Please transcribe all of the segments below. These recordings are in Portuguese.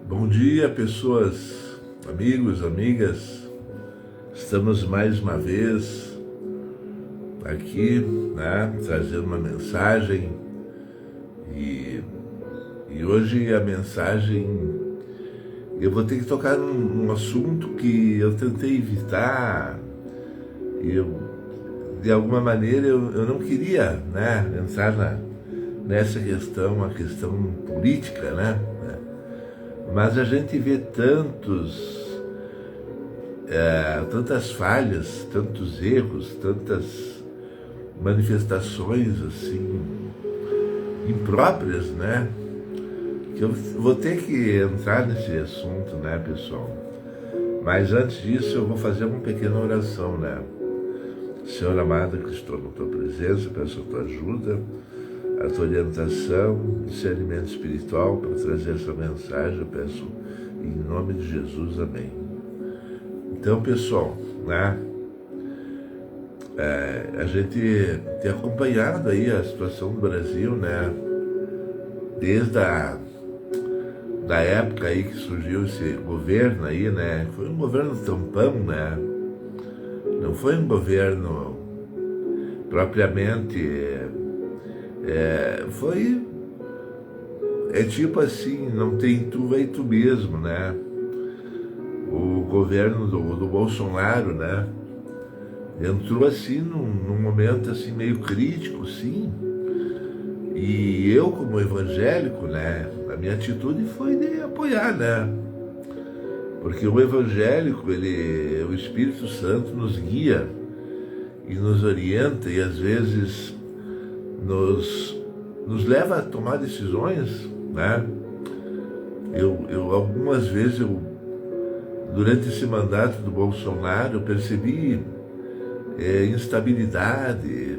Bom dia, pessoas, amigos, amigas. Estamos mais uma vez aqui, né, trazendo uma mensagem e hoje a mensagem eu vou ter que tocar num assunto que eu tentei evitar. De alguma maneira eu não queria, né, entrar nessa questão, a questão política, né? Mas a gente vê tantas falhas, tantos erros, tantas manifestações assim impróprias, né? Que eu vou ter que entrar nesse assunto, né, pessoal? Mas antes disso eu vou fazer uma pequena oração, né? Senhor amado, que estou na tua presença, peço a tua ajuda, a tua orientação, discernimento espiritual para trazer essa mensagem. Eu peço em nome de Jesus, amém. Então, pessoal, né, a gente tem acompanhado aí a situação do Brasil, né, desde da época aí que surgiu esse governo aí, né, foi um governo tampão, né, não foi um governo propriamente, tipo assim, não tem tu, vai tu mesmo, né? O governo do Bolsonaro, né, entrou assim num momento assim meio crítico, sim. E eu, como evangélico, né, a minha atitude foi de apoiar, né? Porque o evangélico, o Espírito Santo nos guia e nos orienta e às vezes nos leva a tomar decisões, né? Algumas vezes, durante esse mandato do Bolsonaro, eu percebi instabilidade.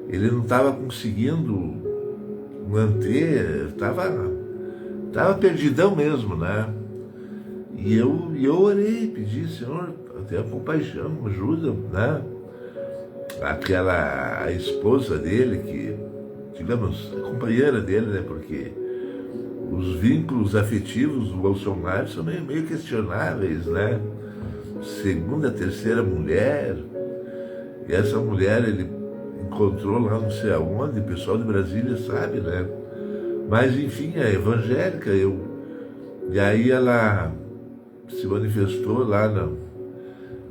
Ele não estava conseguindo manter, estava perdidão mesmo, né? E eu orei, pedi, Senhor, tenha compaixão, ajuda, né? A esposa dele, que, digamos, a companheira dele, né? Porque os vínculos afetivos do Bolsonaro são meio questionáveis, né? Segunda, terceira mulher, e essa mulher ele encontrou lá não sei aonde, o pessoal de Brasília sabe, né? Mas enfim, é evangélica, e aí ela se manifestou lá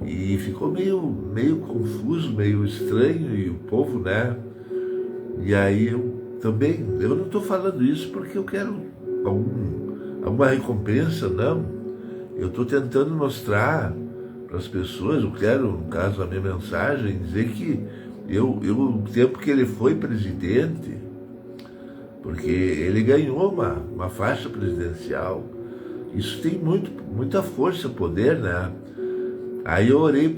e ficou meio confuso, meio estranho, e o povo, né? E aí eu não estou falando isso porque eu quero alguma recompensa, não. Eu estou tentando mostrar para as pessoas, eu quero, no caso, a minha mensagem, dizer que o tempo que ele foi presidente, porque ele ganhou uma faixa presidencial, isso tem muita força, poder, né? Aí eu orei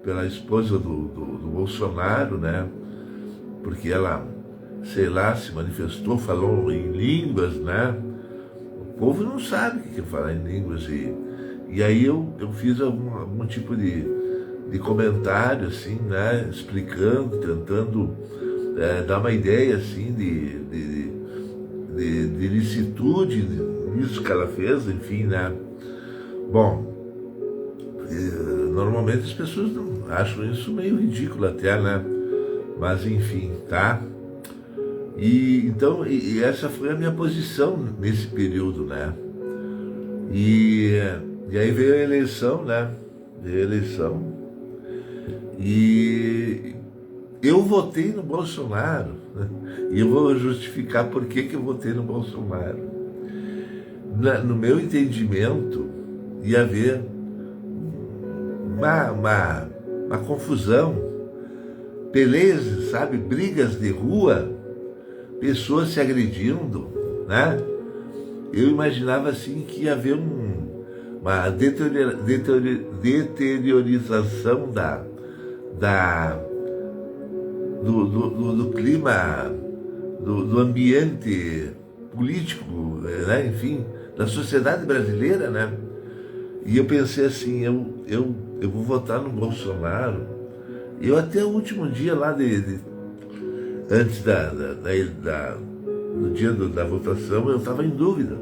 pela esposa do Bolsonaro, né? Porque ela, sei lá, se manifestou, falou em línguas, né? O povo não sabe o que é falar em línguas. E aí eu fiz algum tipo de comentário, assim, né? Explicando, tentando dar uma ideia, assim, de licitude nisso que ela fez, enfim, né? Bom, normalmente as pessoas não acham isso meio ridículo até, né? Mas enfim, tá? Então essa foi a minha posição nesse período, né? E aí veio a eleição, né? Veio a eleição. E eu votei no Bolsonaro, né? E eu vou justificar por que eu votei no Bolsonaro. No meu entendimento, ia haver uma confusão, peleias, sabe, brigas de rua, pessoas se agredindo, né? Eu imaginava assim que ia haver uma deteriorização do clima, do ambiente político, né? Enfim, da sociedade brasileira, né? E eu pensei assim, eu vou votar no Bolsonaro. Eu até o último dia lá, antes do dia da votação, eu estava em dúvida.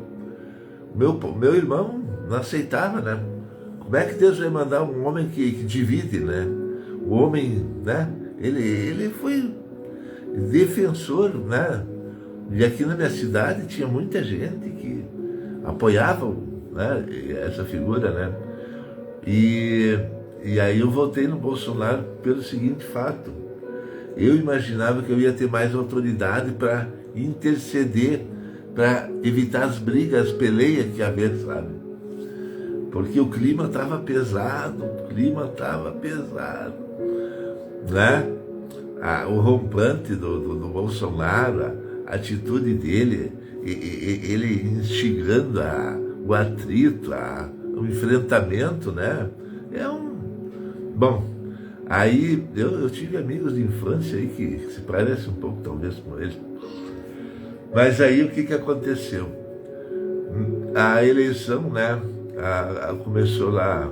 Meu irmão não aceitava, né? Como é que Deus vai mandar um homem que divide, né? O homem, né? Ele foi defensor, né? E aqui na minha cidade tinha muita gente que apoiava, né, essa figura, né? E aí eu votei no Bolsonaro pelo seguinte fato: eu imaginava que eu ia ter mais autoridade para interceder, para evitar as brigas, as peleias que havia, sabe? Porque o clima estava pesado, né? O rompante do Bolsonaro, a atitude dele, ele instigando o atrito, o enfrentamento, né? Bom, aí eu tive amigos de infância aí que se parecem um pouco talvez com ele. Mas aí o que aconteceu? A eleição, né? Começou lá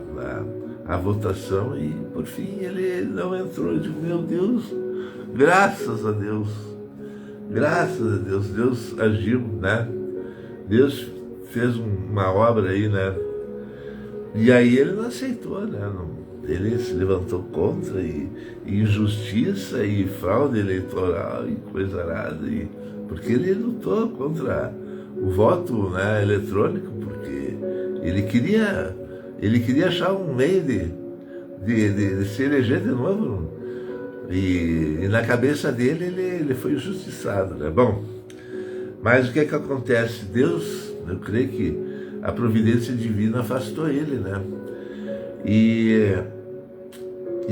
a votação e por fim ele não entrou. Eu digo, meu Deus, graças a Deus, Deus agiu, né? Deus fez uma obra aí, né? E aí ele não aceitou, né? Ele se levantou contra e injustiça e fraude eleitoral e coisa arada, porque ele lutou contra o voto, né, eletrônico, porque ele queria achar um meio de se eleger de novo. E na cabeça dele ele foi injustiçado, né? Bom, mas o que acontece? Deus, eu creio que a providência divina afastou ele, né? E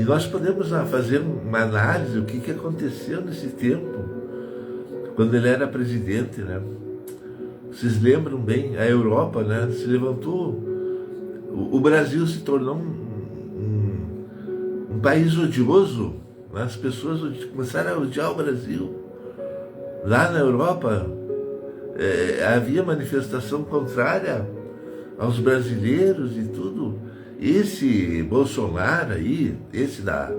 nós podemos fazer uma análise do que aconteceu nesse tempo, quando ele era presidente, né? Vocês lembram bem, a Europa, né, se levantou, o Brasil se tornou um país odioso, né? As pessoas começaram a odiar o Brasil. Lá na Europa havia manifestação contrária aos brasileiros e tudo. Esse Bolsonaro aí, esse da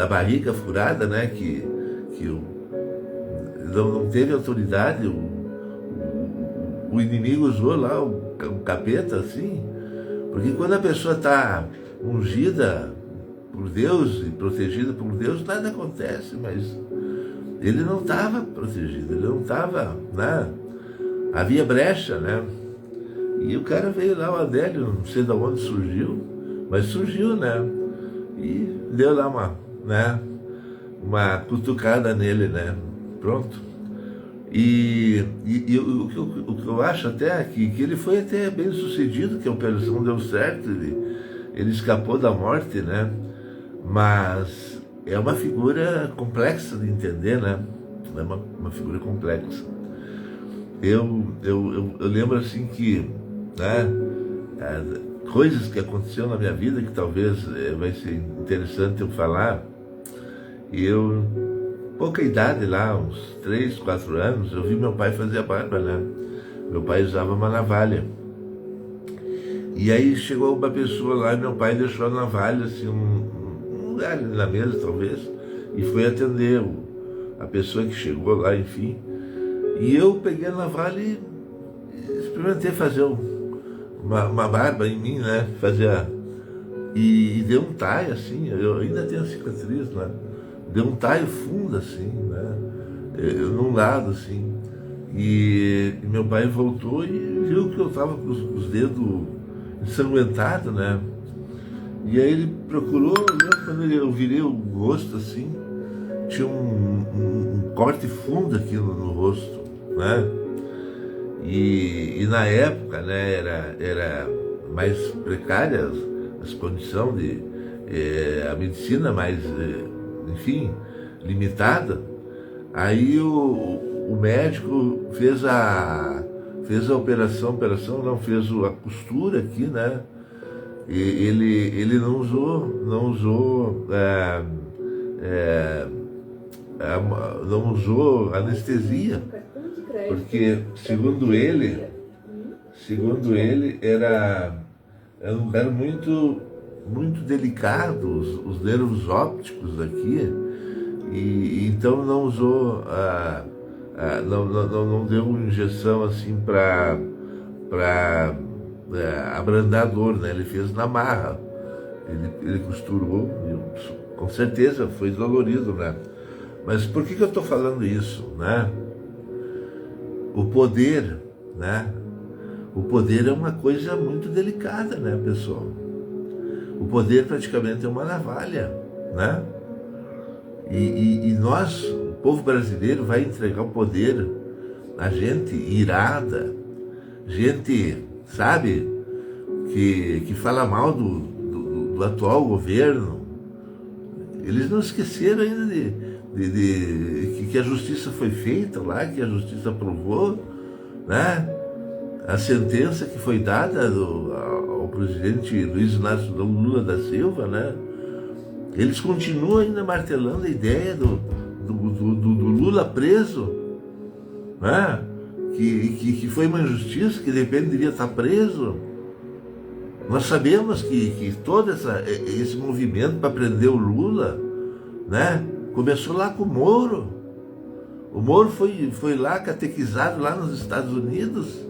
barriga furada, né, que não teve autoridade, o inimigo usou lá o capeta, assim, porque quando a pessoa está ungida por Deus e protegida por Deus, nada acontece, mas ele não estava protegido, ele não estava, né? Havia brecha, né? E o cara veio lá, o Adélio, não sei de onde surgiu, mas surgiu, né? E deu lá uma cutucada nele, né? Pronto. E o que eu acho até que ele foi até bem sucedido, que a operação deu certo, ele escapou da morte, né? Mas é uma figura complexa de entender, né? É uma figura complexa. Eu lembro assim que, né, coisas que aconteceram na minha vida que talvez vai ser interessante eu falar. Pouca idade lá, uns 3, 4 anos, eu vi meu pai fazer a barba, né? Meu pai usava uma navalha. E aí chegou uma pessoa lá e meu pai deixou a navalha, assim, um lugar na mesa, talvez, e foi atender a pessoa que chegou lá, enfim. E eu peguei a navalha e experimentei fazer uma barba em mim, né? E deu um taio, assim, eu ainda tenho a cicatriz, né? Deu um taio fundo, assim, né? Num lado, assim. E meu pai voltou e viu que eu estava com os dedos ensanguentados, né? E aí ele procurou, quando eu virei o rosto, assim, tinha um corte fundo aqui no rosto, né? E na época, né, era mais precária as condições a medicina mais, enfim, limitada. Aí o médico fez a operação fez a costura aqui, né? E ele não usou anestesia, porque segundo ele era um lugar muito delicado, os nervos ópticos aqui, e então não usou, não deu injeção assim para abrandar a dor, né? Ele fez na marra, ele costurou, com certeza foi dolorido, né? Mas por que eu estou falando isso, né? O poder, né? O poder é uma coisa muito delicada, né, pessoal? O poder praticamente é uma navalha, né? E nós, o povo brasileiro, vai entregar o poder a gente irada, gente, sabe, que fala mal do atual governo. Eles não esqueceram ainda que a justiça foi feita lá, que a justiça aprovou, né? A sentença que foi dada ao presidente Luiz Inácio Lula da Silva, né? Eles continuam ainda martelando a ideia do Lula preso, né? Que foi uma injustiça, que de repente devia estar preso. Nós sabemos que todo esse movimento para prender o Lula, né? Começou lá com o Moro. O Moro foi lá catequizado lá nos Estados Unidos,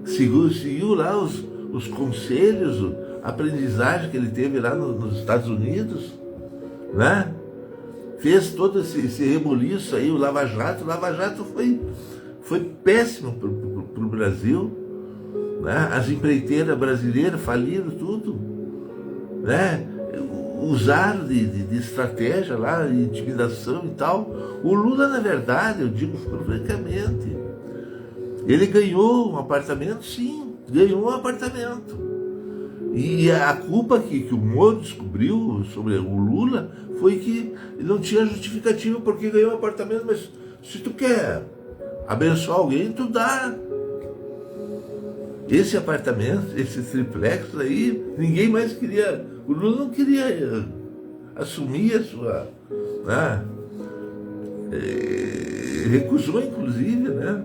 seguiu lá os conselhos, a aprendizagem que ele teve lá nos Estados Unidos, né? Fez todo esse rebuliço aí, o Lava Jato. O Lava Jato foi péssimo para o Brasil, né? As empreiteiras brasileiras faliram tudo, né? Usaram de estratégia lá, de intimidação e tal. O Lula, na verdade, eu digo francamente, ele ganhou um apartamento, sim, ganhou um apartamento. E a culpa que o Moro descobriu sobre o Lula foi que não tinha justificativa porque ganhou um apartamento, mas se tu quer abençoar alguém, tu dá. Esse apartamento, esse triplex aí, ninguém mais queria, o Lula não queria assumir a sua, né? Recusou inclusive, né?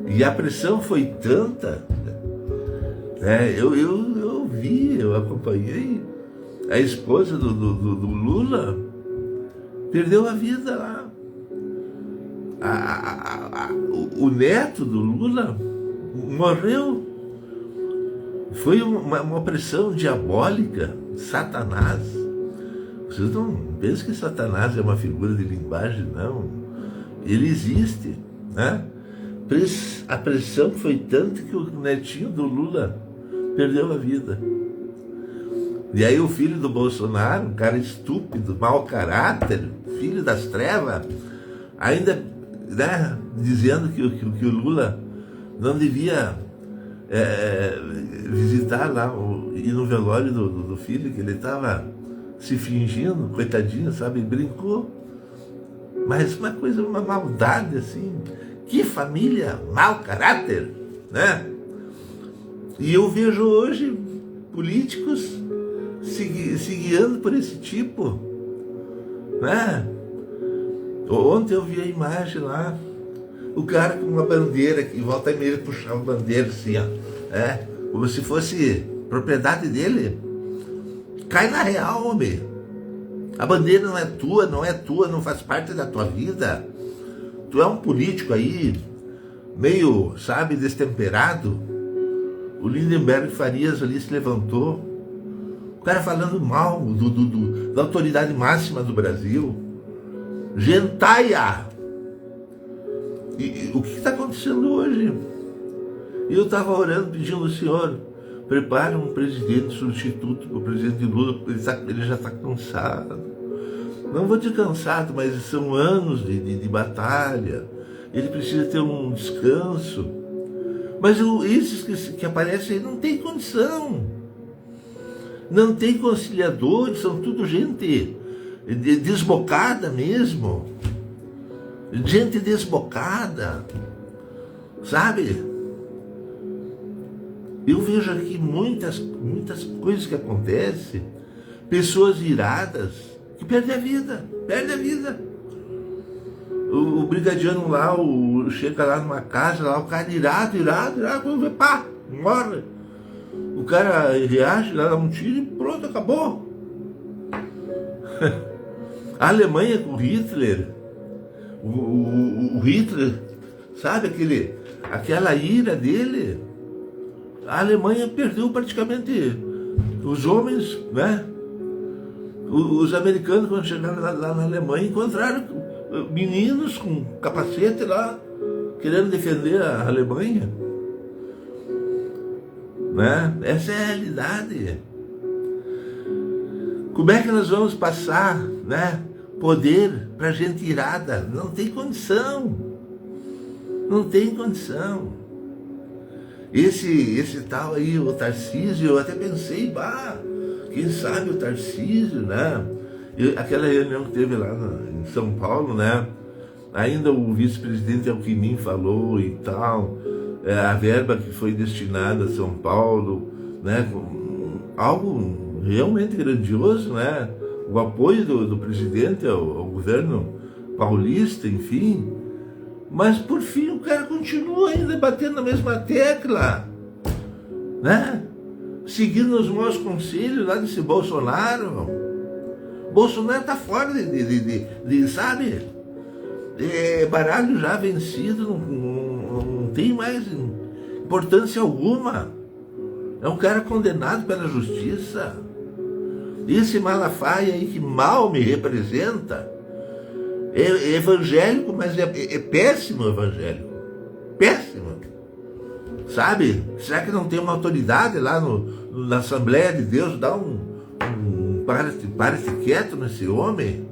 E a pressão foi tanta, né? Eu vi, eu acompanhei, a esposa do Lula perdeu a vida lá. O neto do Lula morreu. Foi uma pressão diabólica, Satanás. Vocês não pensam que Satanás é uma figura de linguagem, não. Ele existe, né? A pressão foi tanta que o netinho do Lula perdeu a vida. E aí o filho do Bolsonaro, um cara estúpido, mau caráter, filho das trevas, ainda, né, dizendo que o Lula não devia visitar lá, ir no velório do filho, que ele estava se fingindo, coitadinho, sabe, brincou. Mas uma coisa, uma maldade assim, que família, mau caráter, né? E eu vejo hoje políticos se guiando por esse tipo, né? Ontem eu vi a imagem lá, o cara com uma bandeira, que volta e meia puxava a bandeira assim, ó, como se fosse propriedade dele. Cai na real, homem. A bandeira não é tua, não faz parte da tua vida. Tu é um político aí, meio, sabe, destemperado. O Lindenberg Farias ali se levantou, o cara falando mal da autoridade máxima do Brasil. Gentaia! E o que está acontecendo hoje? Eu estava orando, pedindo ao Senhor, prepara um presidente substituto para o presidente Lula, ele já está cansado. Não vou dizer cansado, mas são anos de batalha. Ele precisa ter um descanso. Mas esses que aparecem aí não tem condição. Não tem conciliadores, são tudo gente desbocada mesmo. Gente desbocada. Sabe? Eu vejo aqui muitas coisas que acontecem. Pessoas iradas que perdem a vida. O brigadiano lá, chega lá numa casa, lá, o cara irado, quando vê, pá, morre. O cara reage lá, dá um tiro e pronto, acabou. A Alemanha com Hitler, o Hitler, sabe, aquela ira dele, a Alemanha perdeu praticamente os homens, né? Os americanos, quando chegaram lá na Alemanha, encontraram meninos com capacete lá, querendo defender a Alemanha, né? Essa é a realidade. Como é que nós vamos passar, né, poder para gente irada? Não tem condição. Não tem condição. Esse tal aí, o Tarcísio, eu até pensei, quem sabe o Tarcísio, né? Aquela reunião que teve lá em São Paulo, né? Ainda o vice-presidente Alckmin falou e tal, a verba que foi destinada a São Paulo, né? Algo realmente grandioso, né? O apoio do presidente ao governo paulista, enfim. Mas por fim o cara continua ainda batendo na mesma tecla, né? Seguindo os maus conselhos lá desse Bolsonaro. Bolsonaro está fora sabe? Baralho já vencido, não tem mais importância alguma. É um cara condenado pela justiça. Esse Malafaia aí que mal me representa é evangélico, mas é péssimo evangélico. Péssimo. Sabe? Será que não tem uma autoridade lá na Assembleia de Deus? Dá para-se quieto nesse homem.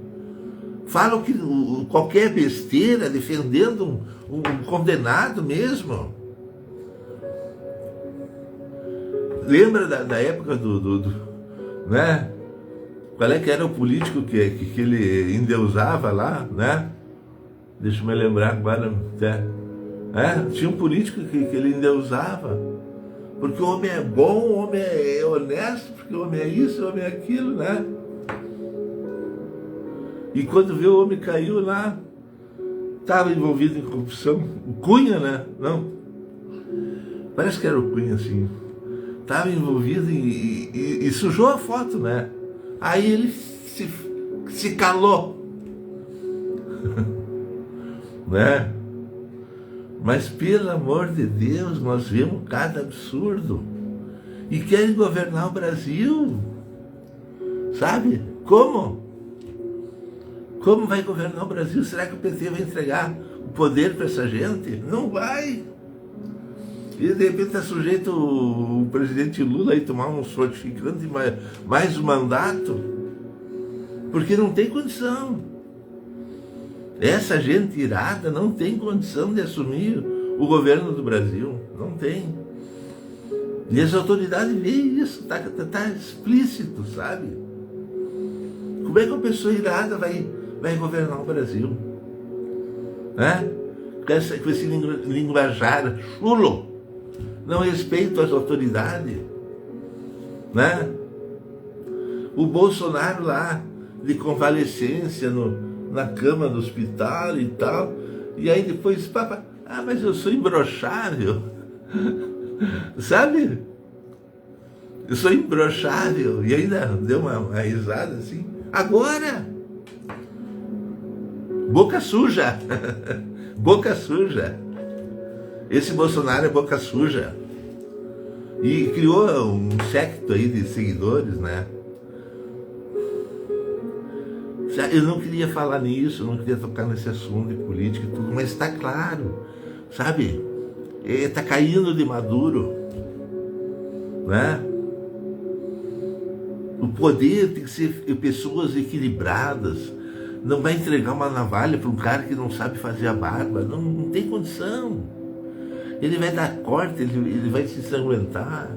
Falam que qualquer besteira defendendo um condenado mesmo. Lembra da época né? Qual é que era o político que ele endeusava lá, né? Deixa eu me lembrar agora. Tinha um político que ele endeusava. Porque o homem é bom, o homem é honesto, porque o homem é isso, o homem é aquilo, né? E quando viu o homem caiu lá, estava envolvido em corrupção. O Cunha, né? Não. Parece que era o Cunha, assim. Estava envolvido e sujou a foto, né? Aí ele se calou. Né? Mas pelo amor de Deus, nós vemos cada absurdo. E querem governar o Brasil. Sabe? Como? Como vai governar o Brasil? Será que o PT vai entregar o poder para essa gente? Não vai. E de repente está sujeito o presidente Lula a tomar um fortificante mais um mandato. Porque não tem condição. Essa gente irada não tem condição de assumir o governo do Brasil. Não tem. E as autoridades veem isso, tá explícito, sabe? Como é que uma pessoa irada vai governar o Brasil? Né? Com esse linguajar chulo, não respeito às autoridades. Né? O Bolsonaro lá, de convalescência na cama do hospital e tal, e aí depois, mas eu sou imbrochável. Sabe? Eu sou imbrochável. E ainda deu uma risada assim. Agora! Boca suja! Boca suja! Esse Bolsonaro é boca suja. E criou um séquito aí de seguidores, né? Eu não queria falar nisso, não queria tocar nesse assunto de política e tudo, mas está claro, sabe? Está caindo de maduro, né? O poder tem que ser pessoas equilibradas. Não vai entregar uma navalha para um cara que não sabe fazer a barba, não tem condição. Ele vai dar corte, ele vai se ensanguentar,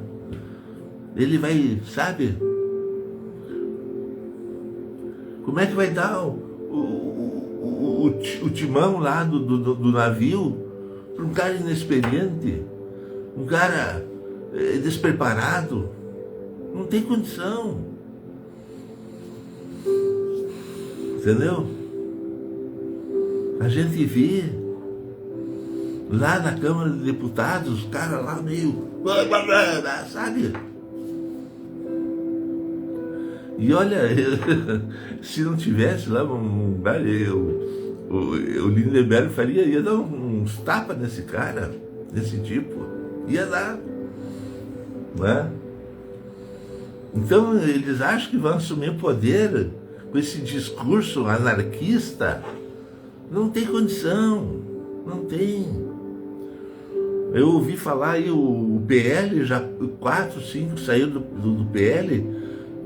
ele vai, sabe? Como é que vai dar o timão lá do navio para um cara inexperiente, um cara despreparado? Não tem condição. Entendeu? A gente vê lá na Câmara de Deputados, os caras lá meio, sabe? E olha, se não tivesse lá o Lindenberg ia dar uns tapas nesse cara, desse tipo. Ia dar. né? Então eles acham que vão assumir o poder com esse discurso anarquista. Não tem condição, não tem. Eu ouvi falar aí, o PL, já 4, 5 saíram do PL.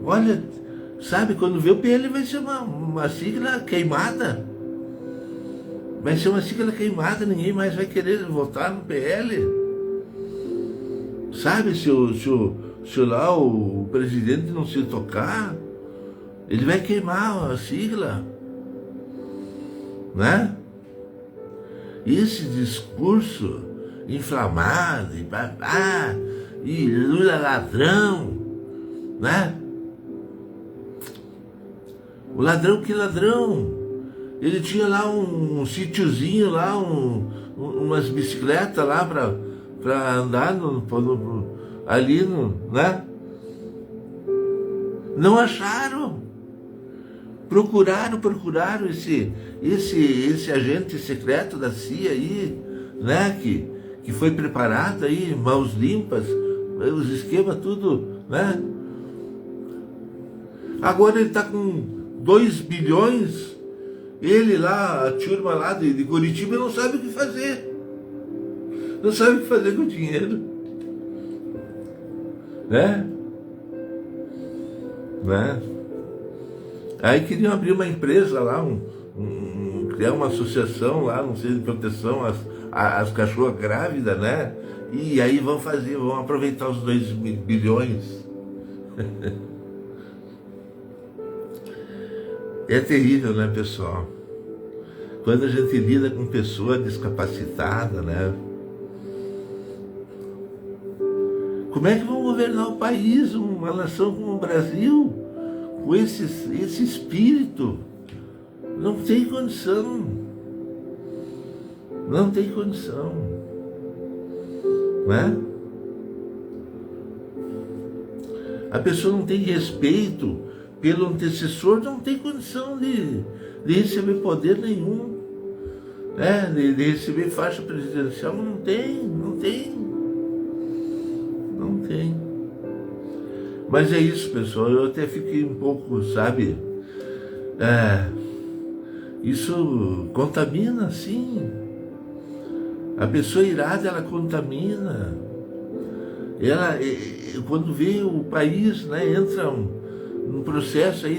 Olha, sabe, quando vê o PL vai ser uma sigla queimada. Vai ser uma sigla queimada, ninguém mais vai querer votar no PL. Sabe, se lá o presidente não se tocar, ele vai queimar a sigla, né? Esse discurso inflamado, e Lula ladrão, né? O ladrão, que ladrão? Ele tinha lá um sítiozinho lá, umas bicicletas lá para andar ali, né? Não acharam. Procuraram esse agente secreto da CIA aí, né? Que foi preparado aí, mãos limpas, os esquemas tudo, né? Agora ele está com 2 bilhões, ele lá, a turma lá de Curitiba não sabe o que fazer. Não sabe o que fazer com o dinheiro. Né? Aí queriam abrir uma empresa lá, criar uma associação lá, não sei, de proteção às cachorras grávidas, né? E aí vão aproveitar os 2 bilhões. É terrível, né, pessoal? Quando a gente lida com pessoa descapacitada, né? Como é que vão governar o país, uma nação como o Brasil, com esse espírito? Não tem condição. Não tem condição. Né? A pessoa não tem respeito pelo antecessor, não tem condição de receber poder nenhum, né? De receber faixa presidencial, não tem. Mas é isso, pessoal, eu até fiquei um pouco, sabe, isso contamina, sim. A pessoa irada, ela contamina. Ela, quando vê o país, né, entra num processo aí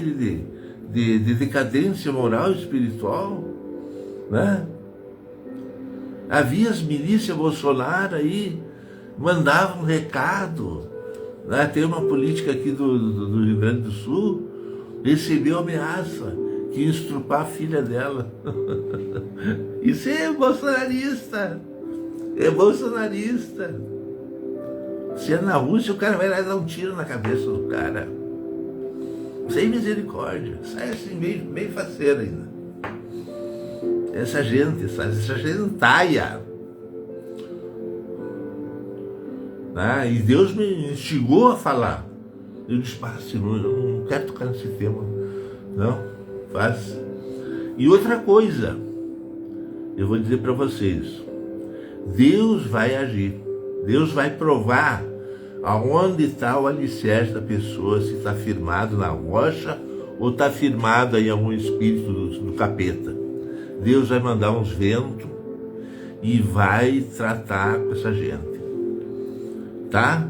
de decadência moral e espiritual, né? Havia as milícias Bolsonaro aí, mandavam um recado, né? Tem uma política aqui do Rio Grande do Sul, recebeu ameaça que ia estrupar a filha dela. Isso é bolsonarista. É bolsonarista. Se é na Rússia, o cara vai lá dar um tiro na cabeça do cara. Sem misericórdia. Sai assim, meio faceiro ainda. Essa gentalha. E Deus me instigou a falar. Eu disse, Senhor, eu não quero tocar nesse tema. Não, faz. E outra coisa, eu vou dizer para vocês. Deus vai agir. Deus vai provar aonde está o alicerce da pessoa, se está firmado na rocha ou está firmado em algum espírito do capeta. Deus vai mandar uns ventos e vai tratar com essa gente. Tá?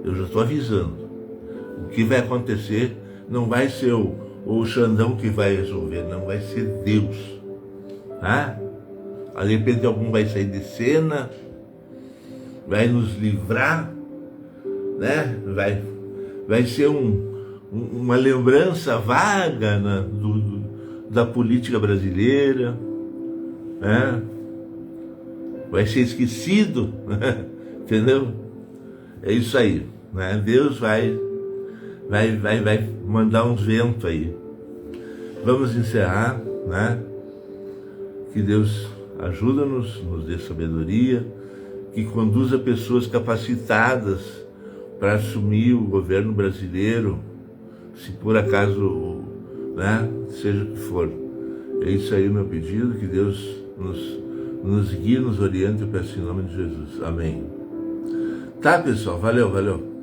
Eu já estou avisando. O que vai acontecer não vai ser o Xandão que vai resolver, não, vai ser Deus. Tá? De repente algum vai sair de cena, vai nos livrar, né? Vai ser uma lembrança vaga da política brasileira, né? Vai ser esquecido, entendeu? É isso aí, né? Deus vai mandar uns ventos aí. Vamos encerrar, né? Que Deus ajuda-nos, nos dê sabedoria, que conduza pessoas capacitadas para assumir o governo brasileiro, se por acaso, né, seja o que for. É isso aí o meu pedido, que Deus nos guie, nos oriente, eu peço em nome de Jesus. Amém. Tá, pessoal? Valeu, valeu.